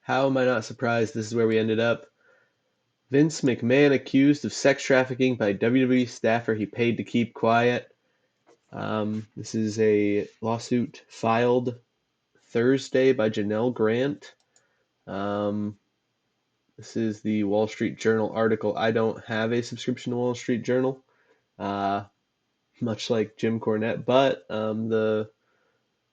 How am I not surprised this is where we ended up? Vince McMahon accused of sex trafficking by WWE staffer he paid to keep quiet. This is a lawsuit filed Thursday by Janelle Grant. Um, this is the Wall Street Journal article. I don't have a subscription to Wall Street Journal, uh, much like Jim Cornette, but the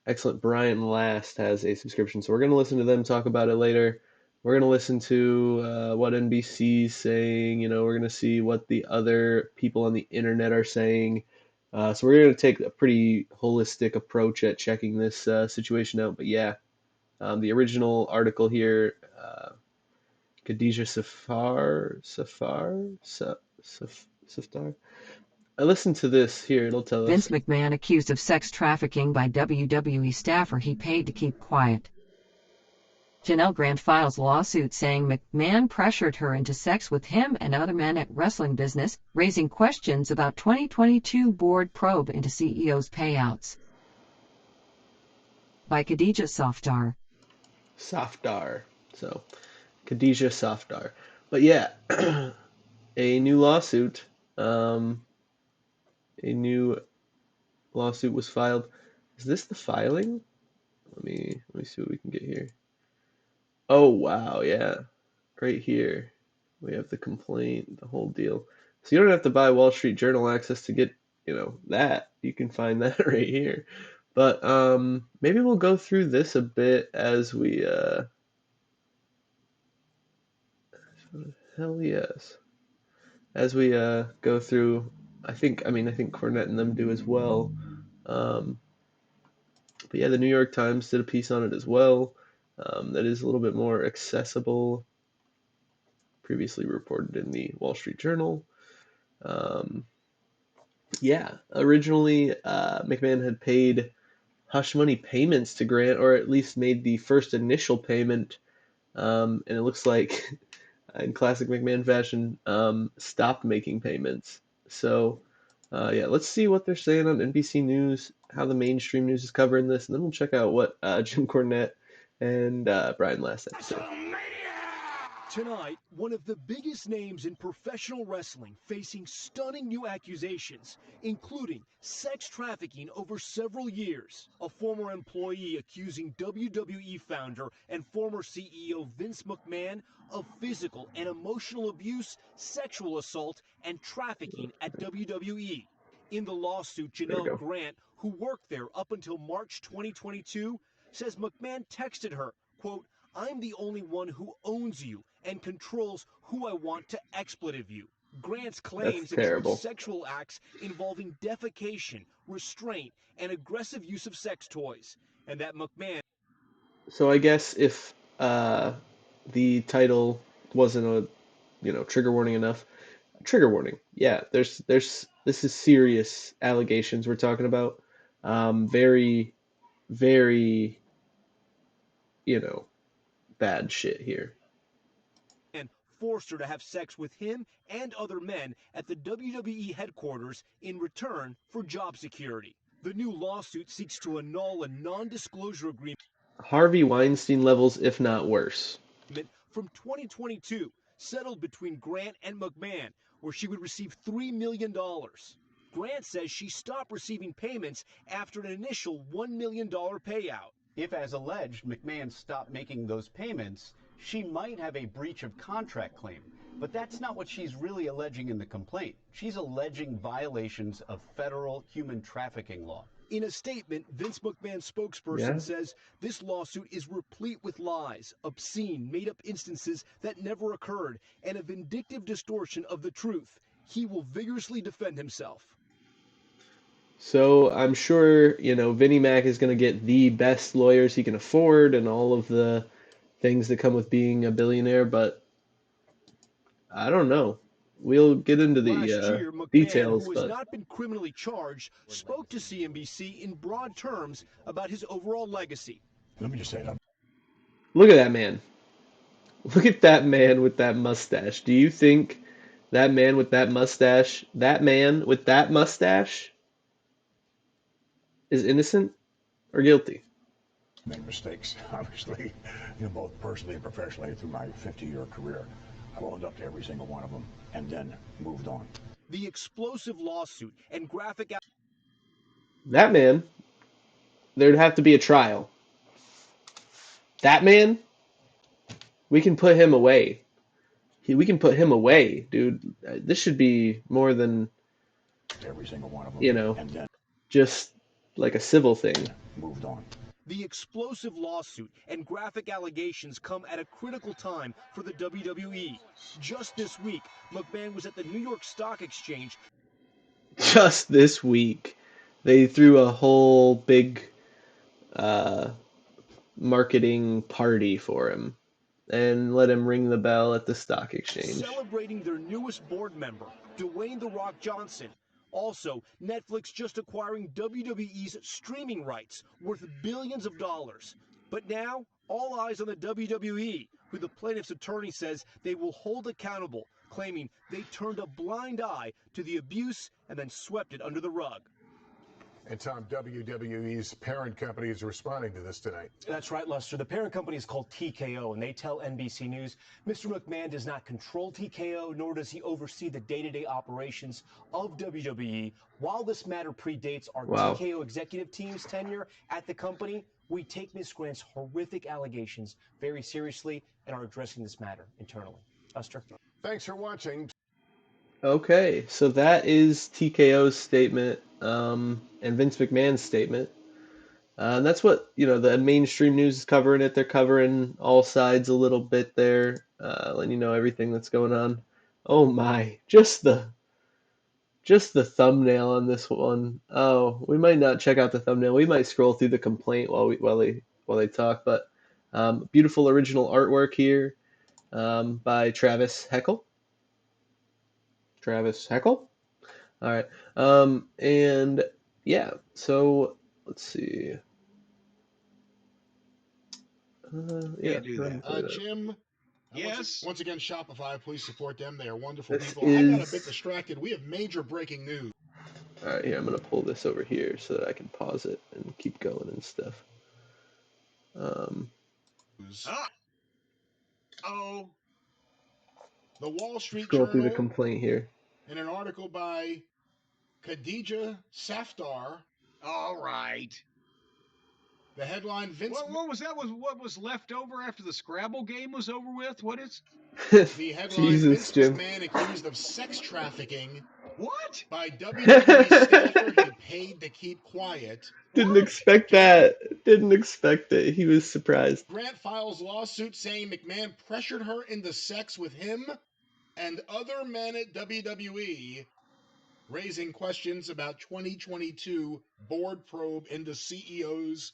excellent Brian Last has a subscription, so we're going to listen to them talk about it later. We're going to listen to what NBC's saying. We're going to see what the other people on the internet are saying. So we're going to take a pretty holistic approach at checking this situation out. But yeah, the original article here, Khadija Safar. I listened to this here. It'll tell Vince us. McMahon accused of sex trafficking by WWE staffer he paid to keep quiet. Janelle Grant files lawsuit saying McMahon pressured her into sex with him and other men at wrestling business, raising questions about 2022 board probe into CEO's payouts. By Khadija Safdar. Safdar. So, Khadija Safdar. But yeah, a new lawsuit. Um, a new lawsuit was filed. Is this the filing? Let me see what we can get here. Oh wow, yeah. Right here. We have the complaint, the whole deal. So you don't have to buy Wall Street Journal access to get, that. You can find that right here. But maybe we'll go through this a bit as we hell yes. As we go through, I think Cornette and them do as well. Um, but yeah, the New York Times did a piece on it as well. That is a little bit more accessible. Previously reported in the Wall Street Journal. Um, yeah, originally McMahon had paid hush money payments to Grant, or at least made the first initial payment, and it looks like, in classic McMahon fashion, stopped making payments. So, yeah, let's see what they're saying on NBC News, how the mainstream news is covering this, and then we'll check out what Jim Cornette and Brian Last have to say. Tonight, one of the biggest names in professional wrestling facing stunning new accusations, including sex trafficking over several years. A former employee accusing WWE founder and former CEO Vince McMahon of physical and emotional abuse, sexual assault, and trafficking at WWE. In the lawsuit, There we Janelle go. Grant, who worked there up until March 2022, says McMahon texted her, quote, "I'm the only one who owns you and controls who I want to expletive you." Grant's That's claims include terrible. sexual acts involving defecation, restraint, and aggressive use of sex toys, and that McMahon So I guess if the title wasn't a trigger warning enough, trigger warning. Yeah, there's this is serious allegations we're talking about. Very very bad shit here. forced her to have sex with him and other men at the WWE headquarters in return for job security. The new lawsuit seeks to annul a non-disclosure agreement Harvey Weinstein levels, if not worse. from 2022 settled between Grant and McMahon, where she would receive $3 million. Grant says she stopped receiving payments after an initial $1 million payout. If, as alleged, McMahon stopped making those payments, she might have a breach of contract claim. But that's not what she's really alleging in the complaint. She's alleging violations of federal human trafficking law. In a statement, Vince McMahon's spokesperson Yeah. says this lawsuit is replete with lies, obscene, made up instances that never occurred, and a vindictive distortion of the truth. He will vigorously defend himself. So I'm sure, Vinnie Mac is going to get the best lawyers he can afford and all of the things that come with being a billionaire, but I don't know. We'll get into the Last year, McMahon, details, who has but not been criminally charged, spoke to CNBC in broad terms about his overall legacy. Let me just say that. look at that man. Look at that man with that mustache. Do you think that man with that mustache is innocent or guilty? Make mistakes, obviously, both personally and professionally through my 50-year career. I've owned up to every single one of them and then moved on. The explosive lawsuit and graphic. That man, there'd have to be a trial. That man, we can put him away. We can put him away, dude. This should be more than, Every single one of them, and then just like a civil thing. Moved on. The explosive lawsuit and graphic allegations come at a critical time for the WWE. Just this week, McMahon was at the New York Stock Exchange. Just this week, they threw a whole big marketing party for him and let him ring the bell at the stock exchange. Celebrating their newest board member, Dwayne "The Rock" Johnson. Also, Netflix just acquiring WWE's streaming rights worth billions of dollars. But now, all eyes on the WWE, who the plaintiff's attorney says they will hold accountable, claiming they turned a blind eye to the abuse and then swept it under the rug. And Tom, WWE's parent company is responding to this tonight. That's right, Lester. The parent company is called TKO, and they tell NBC News Mr. McMahon does not control TKO, nor does he oversee the day-to-day operations of WWE. While this matter predates our TKO executive team's tenure at the company, we take Ms. Grant's horrific allegations very seriously and are addressing this matter internally. Lester? Thanks for watching. Okay, so that is TKO's statement and Vince McMahon's statement. And that's what, the mainstream news is covering it. They're covering all sides a little bit there, letting you know everything that's going on. Oh my, just the thumbnail on this one. Oh, we might not check out the thumbnail. We might scroll through the complaint while they talk. But beautiful original artwork here by Travis Heckel. All right. And yeah, so let's see. Yeah, do that. Jim. Yes. Once again, Shopify, please support them. They are wonderful people. I got a bit distracted. We have major breaking news. All right, here, I'm going to pull this over here so that I can pause it and keep going and stuff. The Wall Street Scroll Journal, through the complaint here. in an article by Khadija Safdar. All right. The headline, Vince... What was that? What was left over after the Scrabble game was over with? What is... The headline, Jesus, Vince Jim. McMahon accused of sex trafficking. What? By WWE staffer he paid to keep quiet. Didn't expect that. Didn't expect it. He was surprised. Grant files lawsuit saying McMahon pressured her into sex with him and other men at WWE, raising questions about 2022 board probe into CEOs'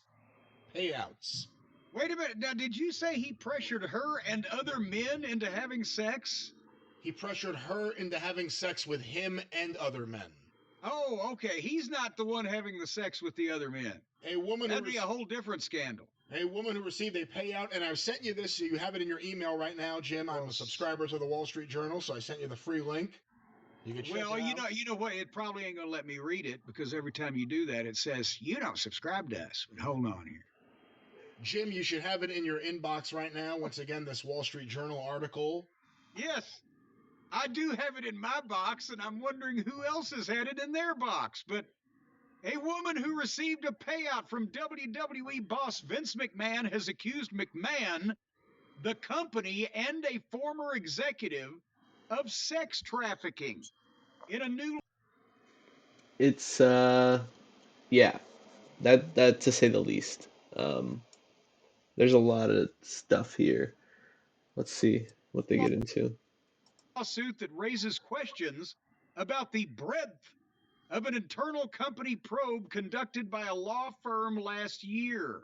payouts. Wait a minute. Now, did you say he pressured her and other men into having sex? He pressured her into having sex with him and other men. Oh, okay. He's not the one having the sex with the other men. That'd be a whole different scandal. A woman who received a payout, and I've sent you this, so you have it in your email right now, Jim. I'm a subscriber to the Wall Street Journal, so I sent you the free link. You can check it out. You know what? It probably ain't gonna let me read it because every time you do that, it says you don't subscribe to us. But hold on here. Jim, you should have it in your inbox right now. Once again, this Wall Street Journal article. Yes, I do have it in my box, and I'm wondering who else has had it in their box. But a woman who received a payout from WWE boss Vince McMahon has accused McMahon, the company, and a former executive of sex trafficking in a new... It's, yeah, that to say the least. There's a lot of stuff here. Let's see what they get into. Lawsuit that raises questions about the breadth of an internal company probe conducted by a law firm last year.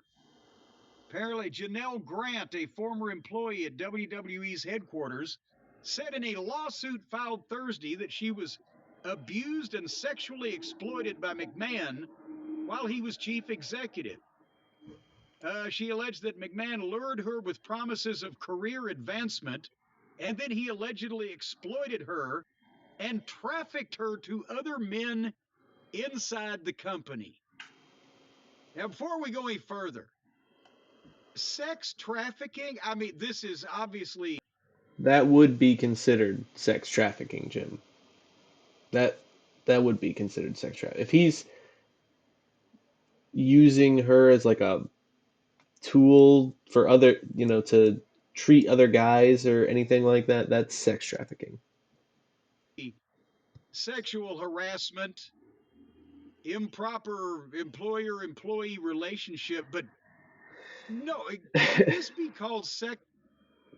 Apparently, Janelle Grant, a former employee at WWE's headquarters, said in a lawsuit filed Thursday that she was abused and sexually exploited by McMahon while he was chief executive. She alleged that McMahon lured her with promises of career advancement, and then he allegedly exploited her and trafficked her to other men inside the company. Now, before we go any further, Sex trafficking? I mean, this is obviously. That would be considered sex trafficking, Jim. That that would be considered sex trafficking. If he's using her as like a tool for other, to treat other guys or anything like that, that's sex trafficking. Sexual harassment, improper employer-employee relationship, but no, can this be called sex?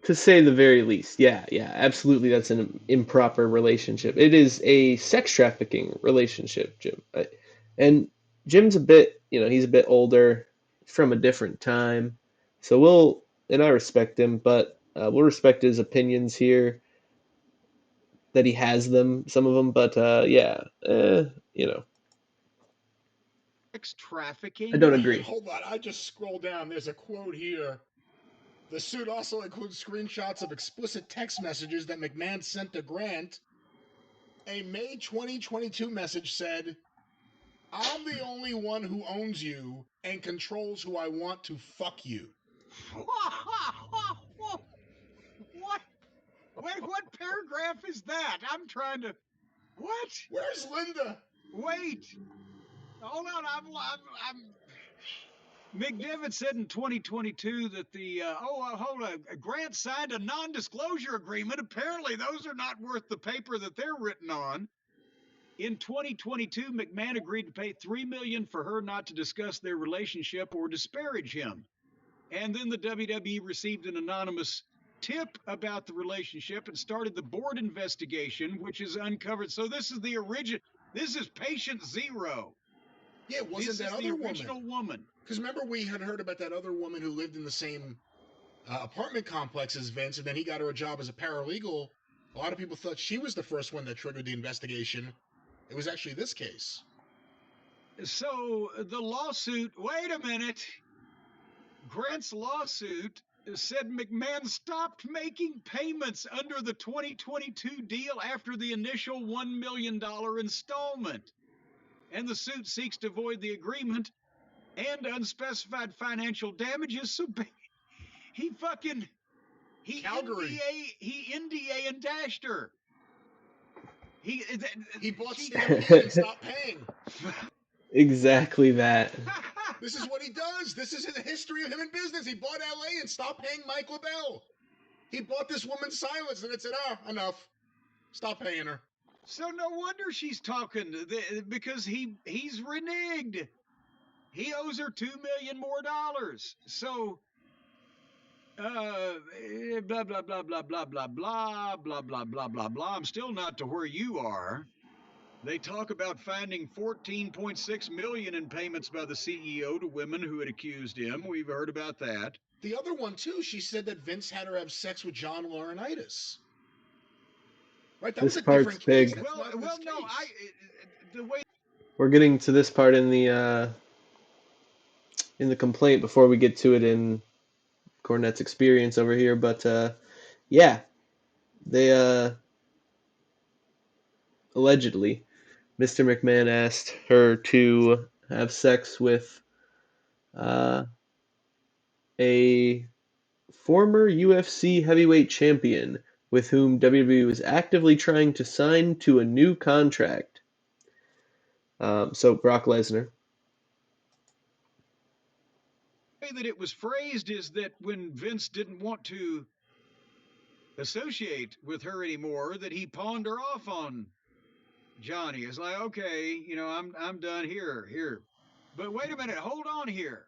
To say the very least, yeah, absolutely. That's an improper relationship. It is a sex trafficking relationship, Jim. And Jim's a bit, he's a bit older, from a different time. So and I respect him, but we'll respect his opinions here, that he has them, some of them. But yeah, Sex I trafficking? don't agree. Hold on, I just scrolled down. There's a quote here. The suit also includes screenshots of explicit text messages that McMahon sent to Grant. A May 2022 message said, "I'm the only one who owns you and controls who I want to fuck you." What? Wait, what paragraph is that? I'm trying to. What? Where's Linda? Wait. Hold on. I'm. McDevitt said in 2022 that Grant signed a non-disclosure agreement. Apparently, those are not worth the paper that they're written on. In 2022, McMahon agreed to pay $3 million for her not to discuss their relationship or disparage him. And then the WWE received an anonymous tip about the relationship and started the board investigation, which is uncovered. So this is the original. This is patient zero. Yeah, wasn't that other original woman? Because remember, we had heard about that other woman who lived in the same apartment complex as Vince, and then he got her a job as a paralegal. A lot of people thought she was the first one that triggered the investigation. It was actually this case. So the lawsuit, wait a minute. Grant's lawsuit said McMahon stopped making payments under the 2022 deal after the initial $1 million installment. And the suit seeks to void the agreement and unspecified financial damages. So Calgary. He NDA and dashed her. He bought Stampede and stopped paying. Exactly that. This is what he does. This is the history of him in business. He bought LA and stopped paying Mike LaBelle. He bought this woman's silence and it said, enough. Stop paying her. So no wonder she's talking, because he's reneged. He owes her $2 million more. So blah blah blah blah blah blah blah blah blah blah blah blah. I'm still not to where you are. They talk about finding $14.6 million in payments by the CEO to women who had accused him. We've heard about that. The other one too, she said that Vince had her have sex with John Laurinaitis. Right, that was a different case. Well, no, the way we're getting to this part in the complaint before we get to it in Cornette's experience over here, but yeah, they allegedly, Mr. McMahon asked her to have sex with a former UFC heavyweight champion with whom WWE was actively trying to sign to a new contract. So Brock Lesnar. The way that it was phrased is that when Vince didn't want to associate with her anymore, that he pawned her off on Johnny. It's like, okay, I'm done here. But wait a minute, hold on here.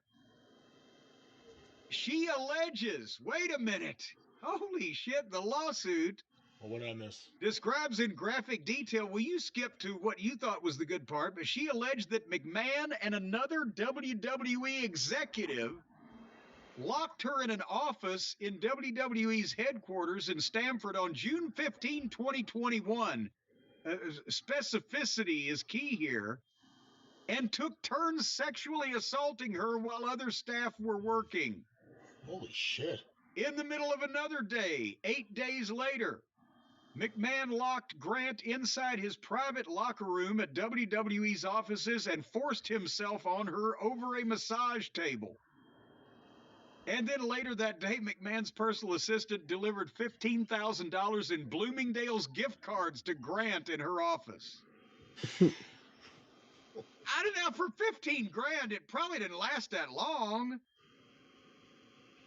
She alleges, wait a minute, holy shit, the lawsuit what I miss? Describes in graphic detail. Well, you skipped to what you thought was the good part, but she alleged that McMahon and another WWE executive locked her in an office in WWE's headquarters in Stamford on June 15, 2021. Specificity is key here. And took turns sexually assaulting her while other staff were working. Holy shit. In the middle of another day, 8 days later, McMahon locked Grant inside his private locker room at WWE's offices and forced himself on her over a massage table. And then later that day, McMahon's personal assistant delivered $15,000 in Bloomingdale's gift cards to Grant in her office. I don't know, for 15 grand, it probably didn't last that long.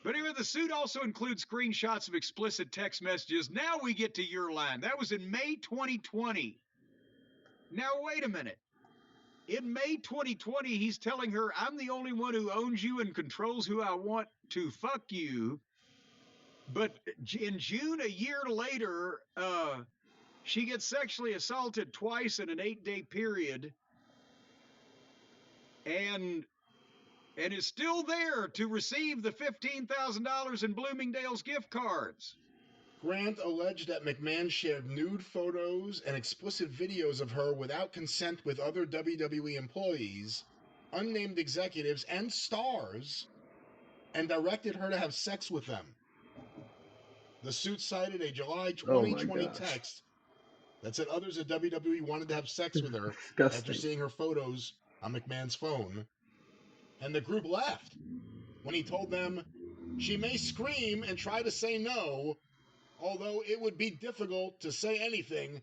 But anyway, the suit also includes screenshots of explicit text messages. Now we get to your line. That was in May 2020. Now, wait a minute. In May 2020, he's telling her, I'm the only one who owns you and controls who I want to fuck you. But in June, a year later, she gets sexually assaulted twice in an 8-day period and is still there to receive the $15,000 in Bloomingdale's gift cards. Grant alleged that McMahon shared nude photos and explicit videos of her without consent with other WWE employees, unnamed executives, and stars, and directed her to have sex with them. The suit cited a July 2020 text that said others at WWE wanted to have sex with her after seeing her photos on McMahon's phone, and the group left when he told them she may scream and try to say no, although it would be difficult to say anything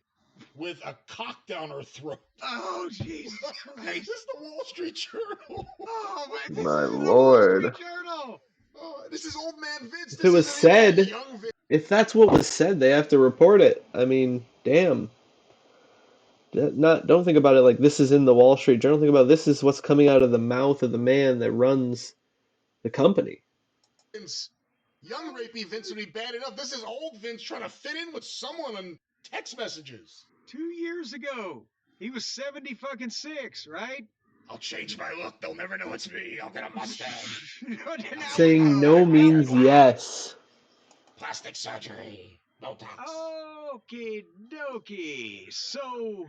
with a cock down her throat. Oh, Jesus Christ. This is the Wall Street Journal. Oh, My this is the Lord. Wall Street Journal. Oh, this is old man Vince. If it was said, if that's what was said, they have to report it. I mean, damn. Don't think about it like this is in the Wall Street Journal. Think about this is what's coming out of the mouth of the man that runs the company. Vince, young rapey Vince would be bad enough. This is old Vince trying to fit in with someone on text messages. 2 years ago, he was 76, right? I'll change my look. They'll never know it's me. I'll get a mustache. Saying no means yes. Plastic surgery. Botox. Okie dokie. So,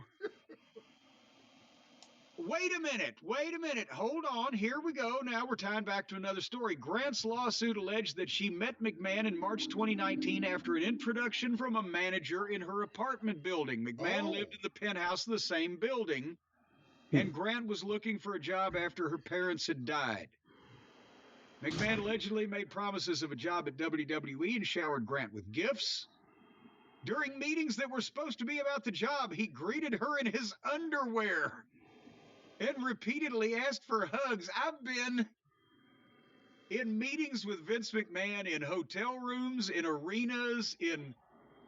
wait a minute. Hold on. Here we go. Now we're tying back to another story. Grant's lawsuit alleged that she met McMahon in March 2019 after an introduction from a manager in her apartment building. McMahon lived in the penthouse of the same building, and Grant was looking for a job after her parents had died. McMahon allegedly made promises of a job at WWE and showered Grant with gifts. During meetings that were supposed to be about the job, he greeted her in his underwear and repeatedly asked for hugs. I've been in meetings with Vince McMahon in hotel rooms, in arenas, in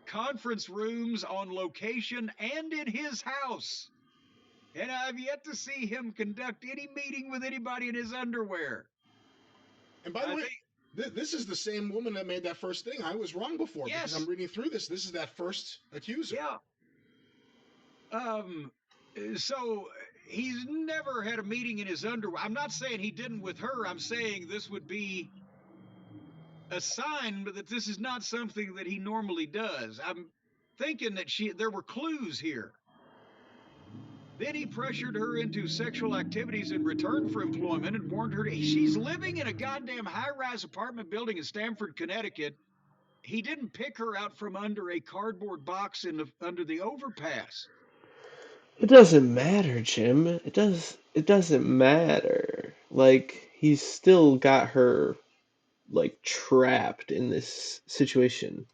conference rooms, on location, and in his house. And I've yet to see him conduct any meeting with anybody in his underwear. And by the way, this is the same woman that made that first thing. I was wrong before because I'm reading through this. This is that first accuser. Yeah. So he's never had a meeting in his underwear. I'm not saying he didn't with her. I'm saying this would be a sign that this is not something that he normally does. I'm thinking that there were clues here. Then he pressured her into sexual activities in return for employment and warned her she's living in a goddamn high-rise apartment building in Stamford, Connecticut. He didn't pick her out from under a cardboard box under the overpass. It doesn't matter, Jim. It doesn't matter. Like, he's still got her, like, trapped in this situation.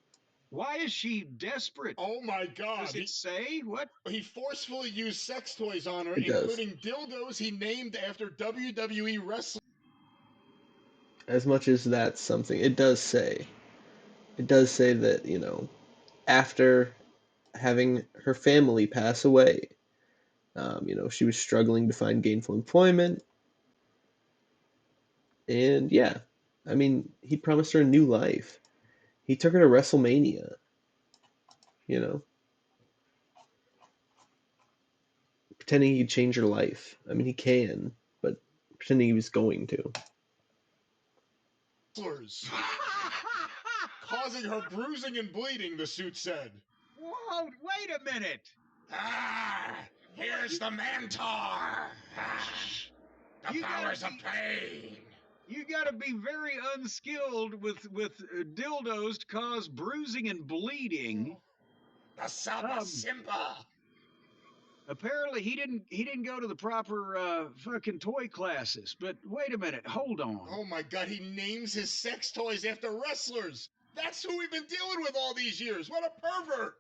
Why is she desperate? Oh my God. Does it say? What? He forcefully used sex toys on her, including dildos he named after WWE wrestlers. As much as that's something, it does say. It does say that, you know, after having her family pass away, you know, she was struggling to find gainful employment. And yeah, I mean, he promised her a new life. He took her to WrestleMania, you know, pretending he'd change her life. I mean, he can, but pretending he was going to. Causing her bruising and bleeding, the suit said. Whoa, wait a minute. Here's the Mantar. The powers of pain. You got to be very unskilled with dildos to cause bruising and bleeding. The Saba Simba. Apparently, he didn't go to the proper fucking toy classes. But wait a minute, hold on. Oh my God, he names his sex toys after wrestlers. That's who we've been dealing with all these years. What a pervert.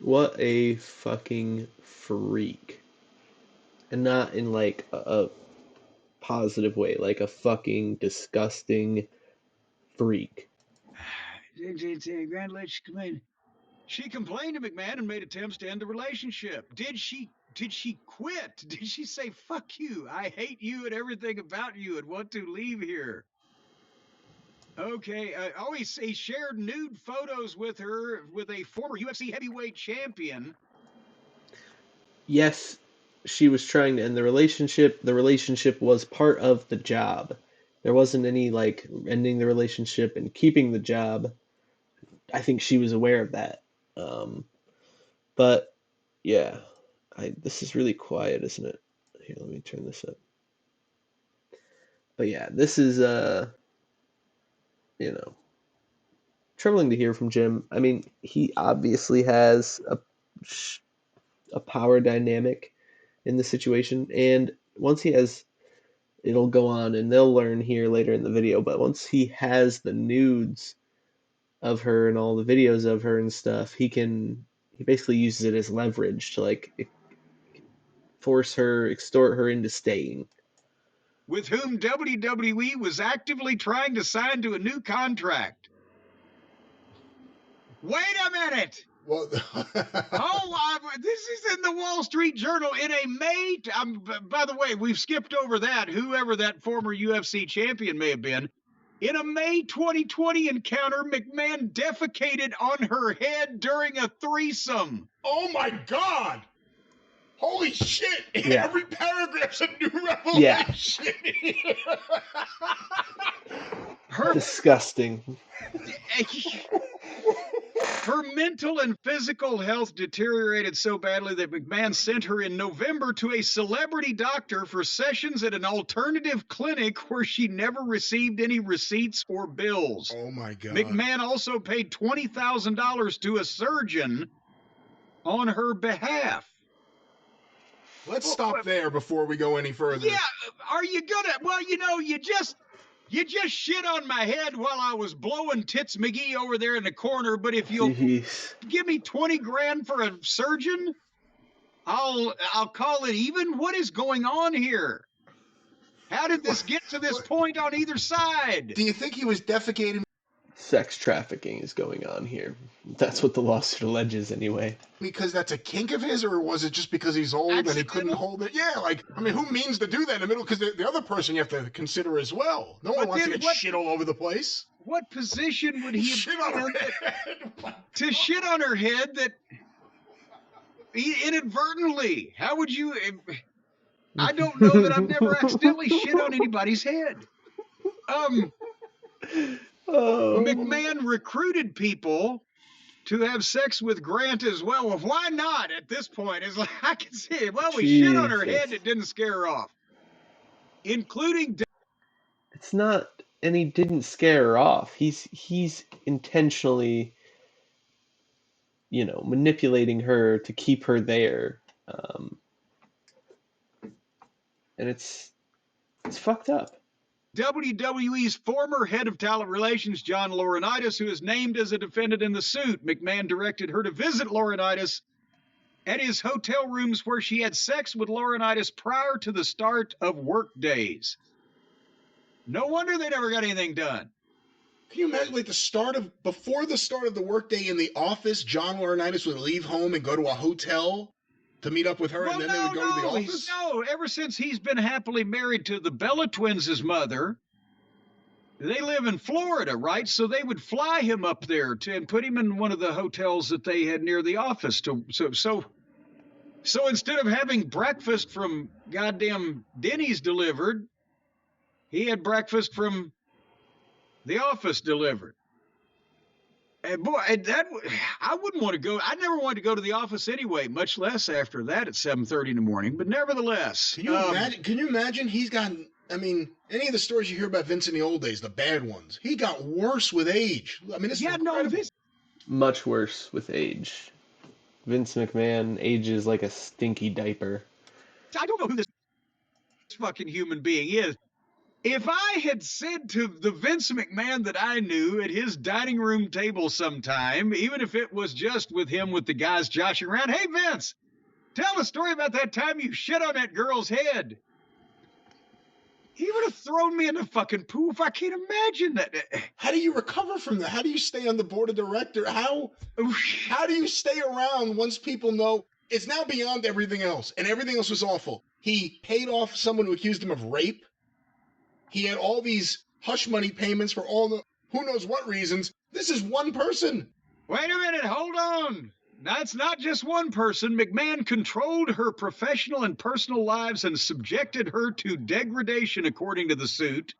What a fucking freak. And not in like a positive way, like a fucking disgusting freak. She complained to McMahon and made attempts to end the relationship. Did she quit? Did she say, fuck you, I hate you and everything about you and want to leave here? Okay. He shared nude photos with her with a former UFC heavyweight champion. Yes, she was trying to end the relationship. The relationship was part of the job. There wasn't any like ending the relationship and keeping the job. I think she was aware of that. But yeah, this is really quiet, isn't it? Here, let me turn this up. But yeah, this is you know, troubling to hear from Jim. I mean, he obviously has a power dynamic in the situation, and once he has, it'll go on, and they'll learn here later in the video. But once he has the nudes of her and all the videos of her and stuff, he basically uses it as leverage to like extort her into staying. With whom WWE was actively trying to sign to a new contract. Wait a minute. Well, this is in the Wall Street Journal in a May. By the way, we've skipped over that. Whoever that former UFC champion may have been. In a May 2020 encounter, McMahon defecated on her head during a threesome. Oh my God! Holy shit! Yeah. Every paragraph's a new revelation. Yeah. Disgusting. Her mental and physical health deteriorated so badly that McMahon sent her in November to a celebrity doctor for sessions at an alternative clinic where she never received any receipts or bills. Oh my God. McMahon also paid $20,000 to a surgeon on her behalf. Let's stop there before we go any further. Yeah, are you gonna? Well, you just shit on my head while I was blowing Tits McGee over there in the corner. But if you'll give me $20,000 for a surgeon, I'll call it even. What is going on here? How did this get to this point on either side? Do you think he was defecating? Sex trafficking is going on here. That's what the lawsuit alleges, anyway. Because that's a kink of his, or was it just because he's old and he couldn't hold it? Yeah, who means to do that in the middle? Because the other person you have to consider as well. No one wants to get shit all over the place. What position would he shit on her head? To shit on her head that inadvertently? How would you? I don't know that I've never accidentally shit on anybody's head. McMahon recruited people to have sex with Grant as well. Well, why not at this point? It's like, I can see it. Well, we shit on her head. It didn't scare her off. Including... It's not... And he didn't scare her off. He's intentionally, manipulating her to keep her there. And it's fucked up. WWE's former head of talent relations, John Laurinaitis, who is named as a defendant in the suit. McMahon directed her to visit Laurinaitis at his hotel rooms where she had sex with Laurinaitis prior to the start of work days. No wonder they never got anything done. Can you imagine, before the start of the workday in the office, John Laurinaitis would leave home and go to a hotel to meet up with her, and then they would go to the office? No, ever since he's been happily married to the Bella twins' mother, they live in Florida, right? So they would fly him up there and put him in one of the hotels that they had near the office. So instead of having breakfast from goddamn Denny's delivered, he had breakfast from the office delivered. And boy, I wouldn't want to go. I never wanted to go to the office anyway, much less after that at 7:30 in the morning. But nevertheless, can you imagine? He's gotten. Any of the stories you hear about Vince in the old days, the bad ones, he got worse with age. This is incredible. Much worse with age. Vince McMahon ages like a stinky diaper. I don't know who this fucking human being is. If I had said to the Vince McMahon that I knew at his dining room table sometime, even if it was just with him with the guys joshing around, hey, Vince, tell a story about that time you shit on that girl's head. He would have thrown me in the fucking poof. I can't imagine that. How do you recover from that? How do you stay on the board of directors? How do you stay around once people know it's now beyond everything else, and everything else was awful? He paid off someone who accused him of rape. He had all these hush money payments for all the who knows what reasons. This is one person. Wait a minute, hold on. That's not just one person. McMahon controlled her professional and personal lives and subjected her to degradation, according to the suit.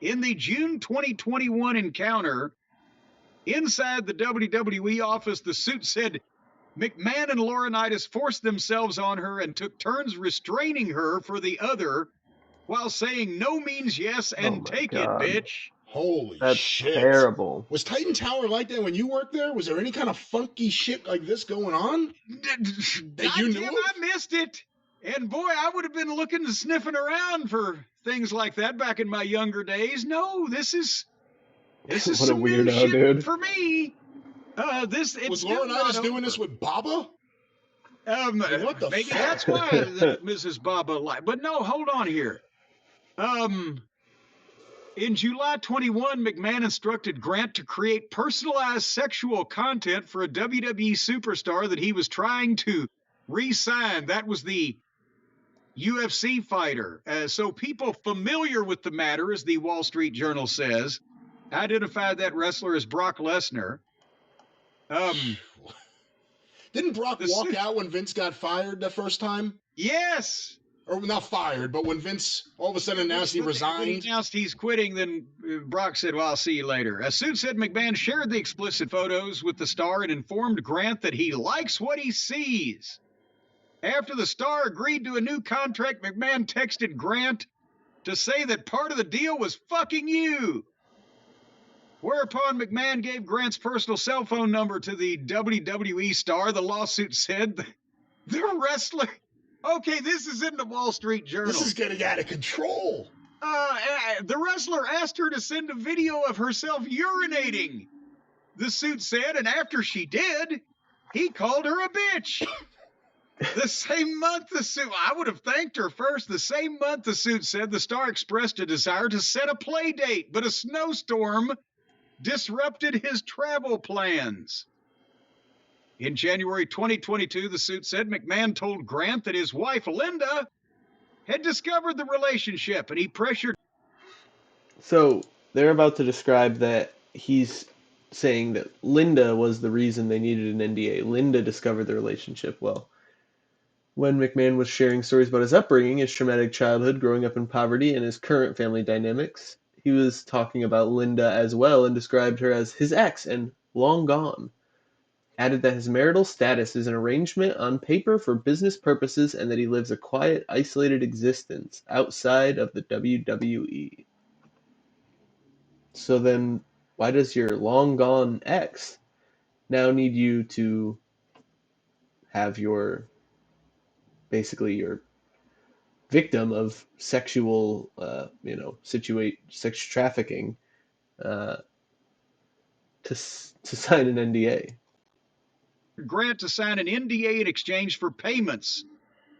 In the June 2021 encounter, inside the WWE office, the suit said McMahon and Laurinaitis forced themselves on her and took turns restraining her for the other while saying no means yes and take God. it, bitch. Holy That's shit. terrible. Was Titan Tower like that when you worked there? Was there any kind of funky shit like this going on? That you knew of? I missed it. And boy, I would have been looking and sniffing around for things like that back in my younger days. No, this is What some a new weirdo, shit dude. for me. Was Laurinaitis doing this with Baba? What the maybe fuck? that's why Mrs. Baba liked. But no, hold on here. In July 21, McMahon instructed Grant to create personalized sexual content for a WWE superstar that he was trying to re-sign. That was the UFC fighter. So people familiar with the matter, as the Wall Street Journal says, identified that wrestler as Brock Lesnar. Didn't Brock walk out when Vince got fired the first time? Yes. Or not fired, but when Vince all of a sudden announced he resigned. When he announced he's quitting, then Brock said, well, I'll see you later. A suit said McMahon shared the explicit photos with the star and informed Grant that he likes what he sees. After the star agreed to a new contract, McMahon texted Grant to say that part of the deal was fucking you. Whereupon McMahon gave Grant's personal cell phone number to the WWE star. The lawsuit said the wrestler... Okay, this is in the Wall Street Journal. This is getting out of control. The wrestler asked her to send a video of herself urinating. The suit said, and after she did, he called her a bitch. The same month the suit, I would have thanked her first. The same month the suit said the star expressed a desire to set a play date, but a snowstorm disrupted his travel plans. In January 2022, the suit said McMahon told Grant that his wife, Linda, had discovered the relationship, and he pressured... So they're about to describe that he's saying that Linda was the reason they needed an NDA. Linda discovered the relationship. Well, when McMahon was sharing stories about his upbringing, his traumatic childhood, growing up in poverty, and his current family dynamics, he was talking about Linda as well and described her as his ex and long gone. Added that his marital status is an arrangement on paper for business purposes and that he lives a quiet, isolated existence outside of the WWE. So then, why does your long-gone ex now need you to have basically your victim of sexual, sex trafficking, to sign an NDA? Grant to sign an NDA in exchange for payments.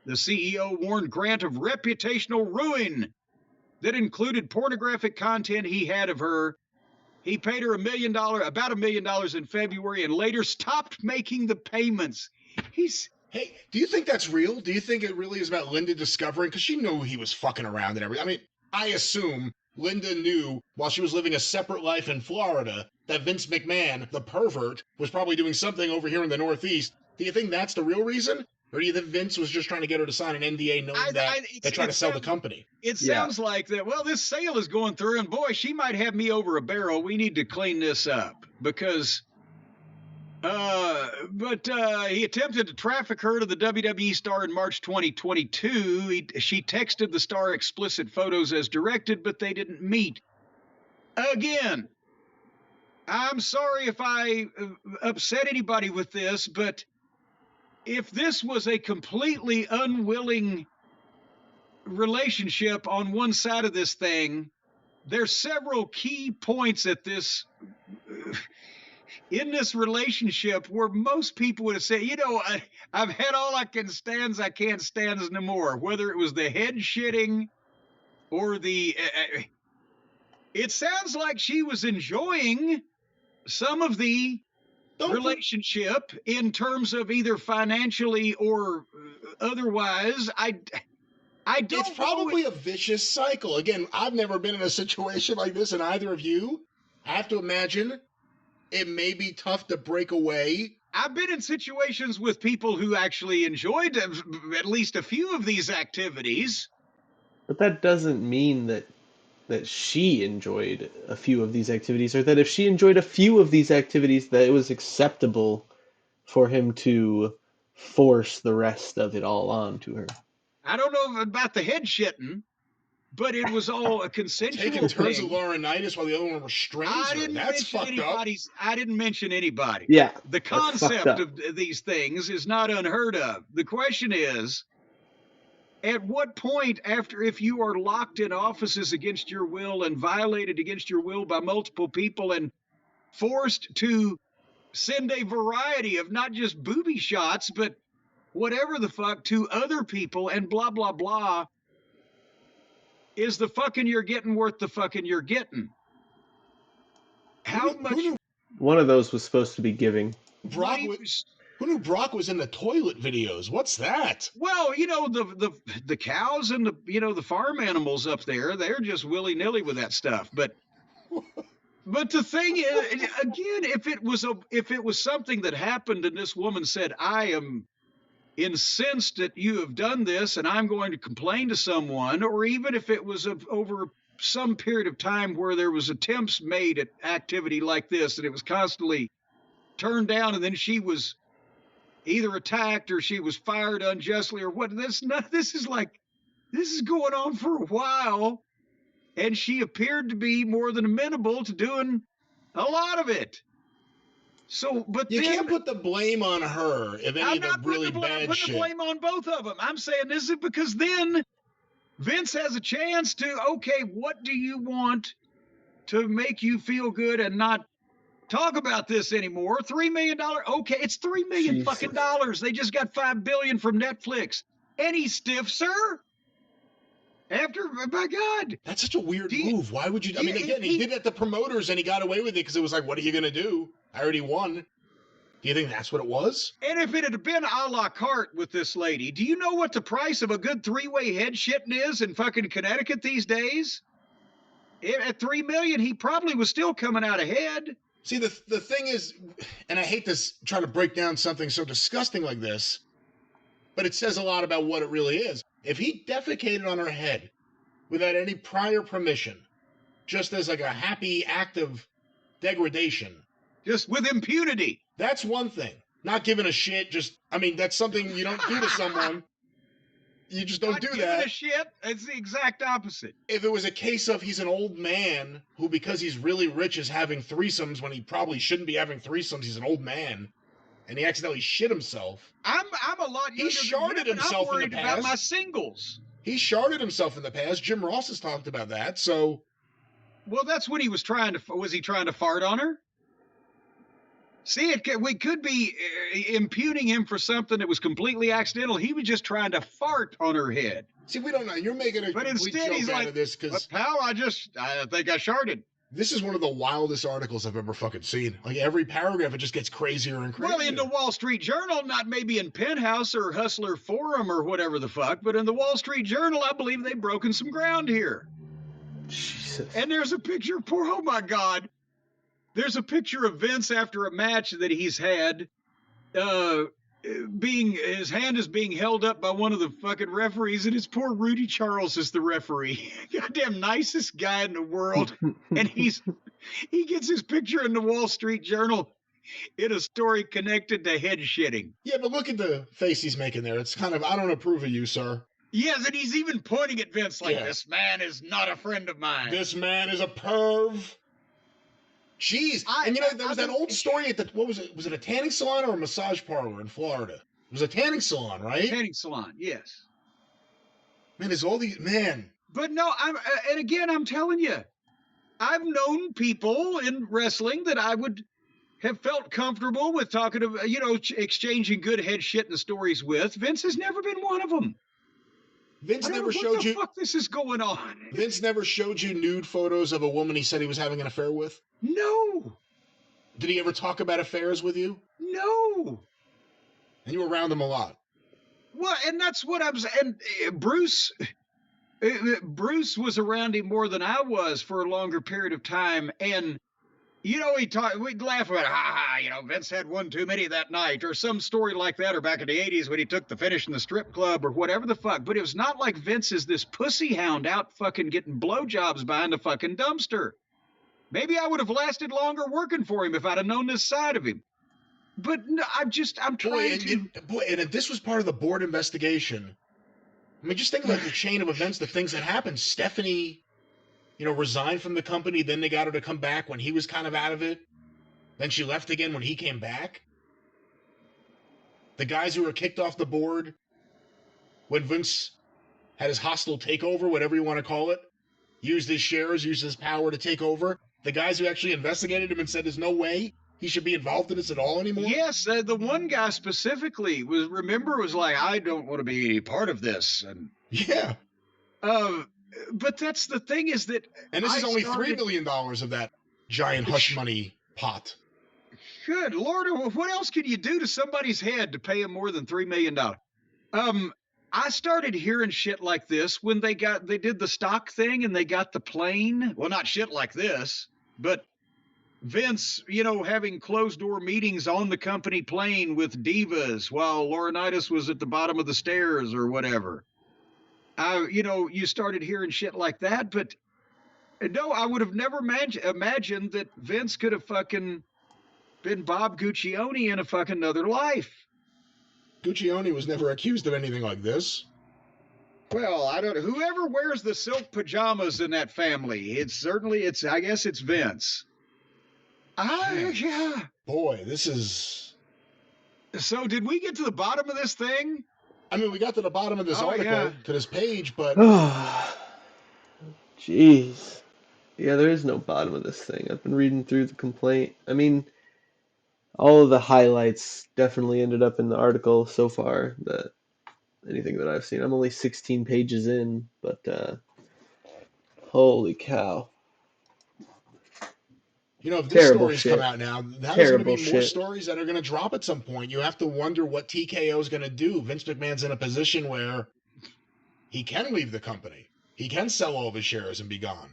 The CEO warned Grant of reputational ruin that included pornographic content he had of her. He paid her about $1 million in February and later stopped making the payments. Hey, do you think that's real? Do you think it really is about Linda discovering? Because she knew he was fucking around and everything. I mean, I assume Linda knew while she was living a separate life in Florida that Vince McMahon, the pervert, was probably doing something over here in the Northeast. Do you think that's the real reason? Or do you think Vince was just trying to get her to sign an NDA knowing that they're trying to sell the company? It sounds like that, well, this sale is going through, and boy, she might have me over a barrel. We need to clean this up because... he attempted to traffic her to the WWE star in March 2022. She texted the star explicit photos as directed, but they didn't meet. Again, I'm sorry if I upset anybody with this, but if this was a completely unwilling relationship on one side of this thing, there's several key points at this in this relationship where most people would have said, you know, I've had all I can stands, I can't stands no more. Whether it was the head shitting or the, it sounds like she was enjoying some of the relationship in terms of either financially or otherwise. I don't. It's probably a vicious cycle. Again, I've never been in a situation like this, and either of you. I have to imagine it may be tough to break away. I've been in situations with people who actually enjoyed at least a few of these activities. But that doesn't mean that she enjoyed a few of these activities, or that if she enjoyed a few of these activities, that it was acceptable for him to force the rest of it all onto her. I don't know about the head shitting, but it was all a consensual Taking turns thing. of Laurinaitis while the other one restrains her. That's fucked up. I didn't mention anybody. Yeah. The concept of these things is not unheard of. The question is, at what point, after, if you are locked in offices against your will and violated against your will by multiple people and forced to send a variety of not just booby shots, but whatever the fuck to other people and blah, blah, blah, is the fucking you're getting worth the fucking you're getting? How much? One of those was supposed to be giving. Who knew Brock was in the toilet videos? What's that? Well, you know, the cows and the farm animals up there, they're just willy-nilly with that stuff. But the thing is, again, if it was something that happened and this woman said, I am incensed that you have done this and I'm going to complain to someone, or even if it was over some period of time where there was attempts made at activity like this and it was constantly turned down, and then she was either attacked or she was fired unjustly or what, this is going on for a while, and she appeared to be more than amenable to doing a lot of it. So, but you can't put the blame on her if any of the really bad shit. I'm putting the blame on both of them. I'm saying this is because then Vince has a chance to, okay, what do you want to make you feel good and not talk about this anymore? $3 million. Okay, it's $3 million fucking dollars. They just got $5 billion from Netflix. Any stiff, sir? After, my God, that's such a weird move. Why would you? I mean, again, he did it at the promoters and he got away with it because it was like, what are you gonna do? I already won. Do you think that's what it was? And if it had been a la carte with this lady, do you know what the price of a good three-way head shitting is in fucking Connecticut these days? At $3 million, he probably was still coming out ahead. See, the thing is, and I hate this, trying to break down something so disgusting like this, but it says a lot about what it really is. If he defecated on her head without any prior permission, just as like a happy act of degradation, just with impunity, that's one thing. Not giving a shit, that's something you don't do to someone. You just don't do that. Not giving a shit, it's the exact opposite. If it was a case of he's an old man who, because he's really rich, is having threesomes when he probably shouldn't be having threesomes, he's an old man, and he accidentally shit himself. I'm a lot younger. He sharded himself in the past. About my singles. He sharded himself in the past. Jim Ross has talked about that. So, well, that's when he was trying to fart on her? See, we could be impugning him for something that was completely accidental. He was just trying to fart on her head. See, we don't know. You're making a complete joke out of this because, pal, I think I sharted. This is one of the wildest articles I've ever fucking seen. Like, every paragraph, it just gets crazier and crazier. Well, in the Wall Street Journal, not maybe in Penthouse or Hustler Forum or whatever the fuck, but in the Wall Street Journal, I believe they've broken some ground here. Jesus. And there's a picture, oh my God. There's a picture of Vince after a match that he's had, his hand is being held up by one of the fucking referees, and his poor Rudy Charles is the referee. Goddamn nicest guy in the world. And he gets his picture in the Wall Street Journal in a story connected to head shitting. Yeah, but look at the face he's making there. It's kind of, I don't approve of you, sir. Yes, and he's even pointing at Vince like, this man is not a friend of mine. This man is a perv. Jeez. And there was that old story at what was it? Was it a tanning salon or a massage parlor in Florida? It was a tanning salon, right? Tanning salon, yes. Man, there's all these, man. But no, and again, I'm telling you, I've known people in wrestling that I would have felt comfortable with talking to, exchanging good head shit and stories with. Vince has never been one of them. Vince I don't never know showed what the you. fuck this is going on. Vince never showed you nude photos of a woman he said he was having an affair with? No. Did he ever talk about affairs with you? No. And you were around him a lot. Well, and that's what I'm saying. And Bruce was around him more than I was for a longer period of time. And, we'd laugh about, Vince had one too many that night or some story like that, or back in the 80s when he took the finish in the strip club or whatever the fuck. But it was not like Vince is this pussy hound out fucking getting blowjobs behind a fucking dumpster. Maybe I would have lasted longer working for him if I'd have known this side of him. But no, I'm trying to. And if this was part of the board investigation, I mean, just think about the chain of events, the things that happened. Stephanie, resigned from the company. Then they got her to come back when he was kind of out of it. Then she left again when he came back. The guys who were kicked off the board when Vince had his hostile takeover, whatever you want to call it, used his shares, used his power to take over. The guys who actually investigated him and said there's no way he should be involved in this at all anymore? Yes, the one guy specifically was like, I don't want to be any part of this. And yeah. But that's the thing is that... And this is only $3 million of that giant hush money pot. Good Lord, what else can you do to somebody's head to pay him more than $3 million? I started hearing shit like this when they did the stock thing and they got the plane. Well, not shit like this, but Vince, having closed door meetings on the company plane with divas while Laurinaitis was at the bottom of the stairs or whatever. You started hearing shit like that, but no, I would have never imagined that Vince could have fucking been Bob Guccione in a fucking other life. Guccione was never accused of anything like this. Well, I don't know. Whoever wears the silk pajamas in that family, I guess it's Vince. Yeah. Boy, this is... So did we get to the bottom of this thing? I mean, we got to the bottom of this article, to this page, but... Jeez. Yeah, there is no bottom of this thing. I've been reading through the complaint. I mean, all of the highlights definitely ended up in the article so far, anything that I've seen. I'm only 16 pages in, but holy cow. If this story's come out now, there's going to be more stories that are going to drop at some point. You have to wonder what TKO is going to do. Vince McMahon's in a position where he can leave the company. He can sell all of his shares and be gone.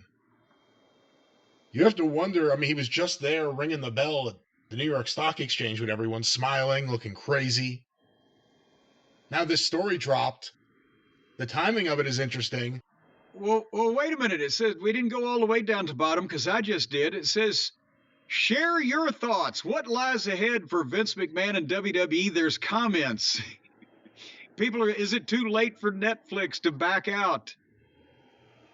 You have to wonder, I mean, he was just there ringing the bell at the New York Stock Exchange with everyone smiling, looking crazy. Now this story dropped. The timing of it is interesting. Well, wait a minute. It says we didn't go all the way down to bottom because I just did. It says, share your thoughts. What lies ahead for Vince McMahon and WWE? There's comments. Is it too late for Netflix to back out?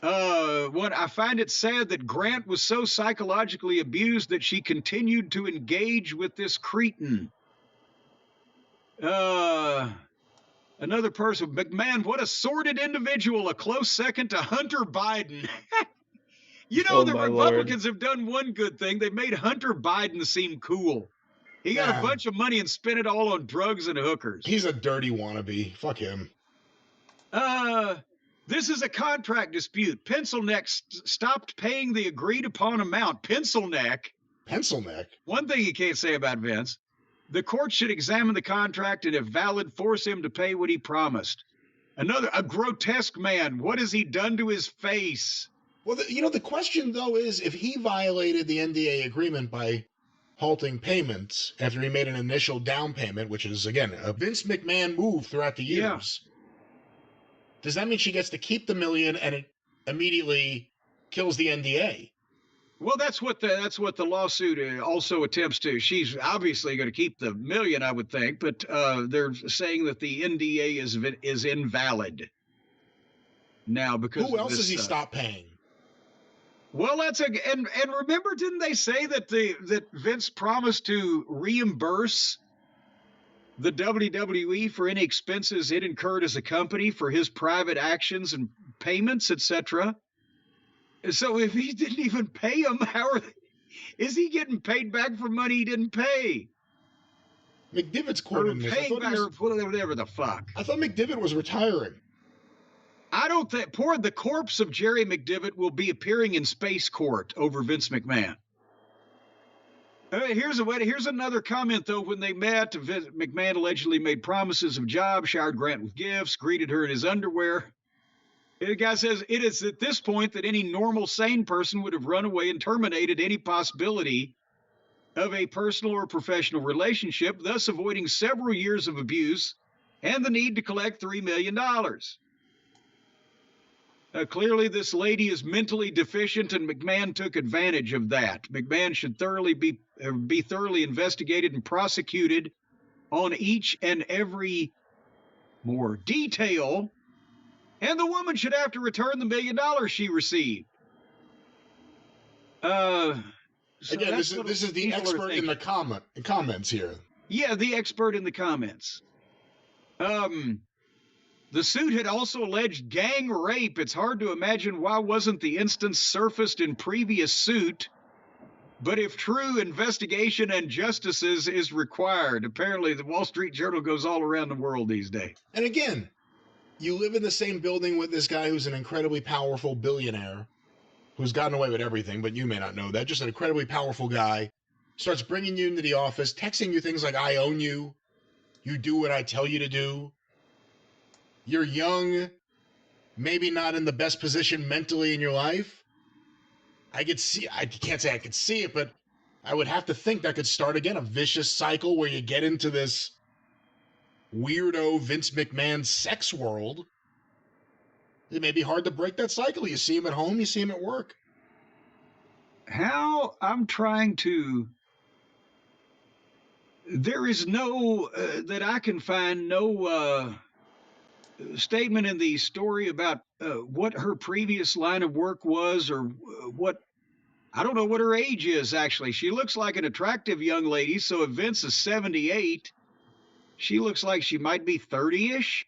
I find it sad that Grant was so psychologically abused that she continued to engage with this cretin. Another person, McMahon, what a sordid individual, a close second to Hunter Biden. The Republicans have done one good thing. They made Hunter Biden seem cool. He got a bunch of money and spent it all on drugs and hookers. He's a dirty wannabe. Fuck him. This is a contract dispute. Pencilneck stopped paying the agreed upon amount. Pencilneck? One thing you can't say about Vince. The court should examine the contract and if valid, force him to pay what he promised. A grotesque man. What has he done to his face? Well, the question, though, is if he violated the NDA agreement by halting payments after he made an initial down payment, which is, again, a Vince McMahon move throughout the years, does that mean she gets to keep the $1 million and it immediately kills the NDA? Well, that's what the lawsuit also attempts to. She's obviously going to keep the $1 million, I would think, but they're saying that the NDA is invalid now because who else has he stopped paying? Well, and remember, didn't they say that Vince promised to reimburse the WWE for any expenses it incurred as a company for his private actions and payments, etc. So if he didn't even pay him, is he getting paid back for money he didn't pay? McDivitt's quoted in this. Paying back, or whatever the fuck. I thought McDivitt was retiring. I don't think the corpse of Jerry McDivitt will be appearing in space court over Vince McMahon. Here's another comment, though. When they met, McMahon allegedly made promises of jobs, showered Grant with gifts, greeted her in his underwear. The guy says, it is at this point that any normal, sane person would have run away and terminated any possibility of a personal or professional relationship, thus avoiding several years of abuse and the need to collect $3 million. Clearly, this lady is mentally deficient, and McMahon took advantage of that. McMahon should be thoroughly investigated and prosecuted on each and every more detail, and the woman should have to return the $1 million she received. Again, this is the expert in the comments here. Yeah, the expert in the comments. The suit had also alleged gang rape. It's hard to imagine why wasn't the instance surfaced in previous suit. But if true, investigation and justice is required. Apparently, the Wall Street Journal goes all around the world these days. And again, you live in the same building with this guy who's an incredibly powerful billionaire who's gotten away with everything, but you may not know that. Just an incredibly powerful guy. Starts bringing you into the office, texting you things like, I own you. You do what I tell you to do. You're young, maybe not in the best position mentally in your life. I can't say I could see it, but I would have to think that could start again a vicious cycle where you get into this weirdo Vince McMahon sex world. It may be hard to break that cycle. You see him at home, you see him at work. There is no, that I can find, no statement in the story about what her previous line of work was, or I don't know what her age is, actually. She looks like an attractive young lady, so if Vince is 78, she looks like she might be 30-ish.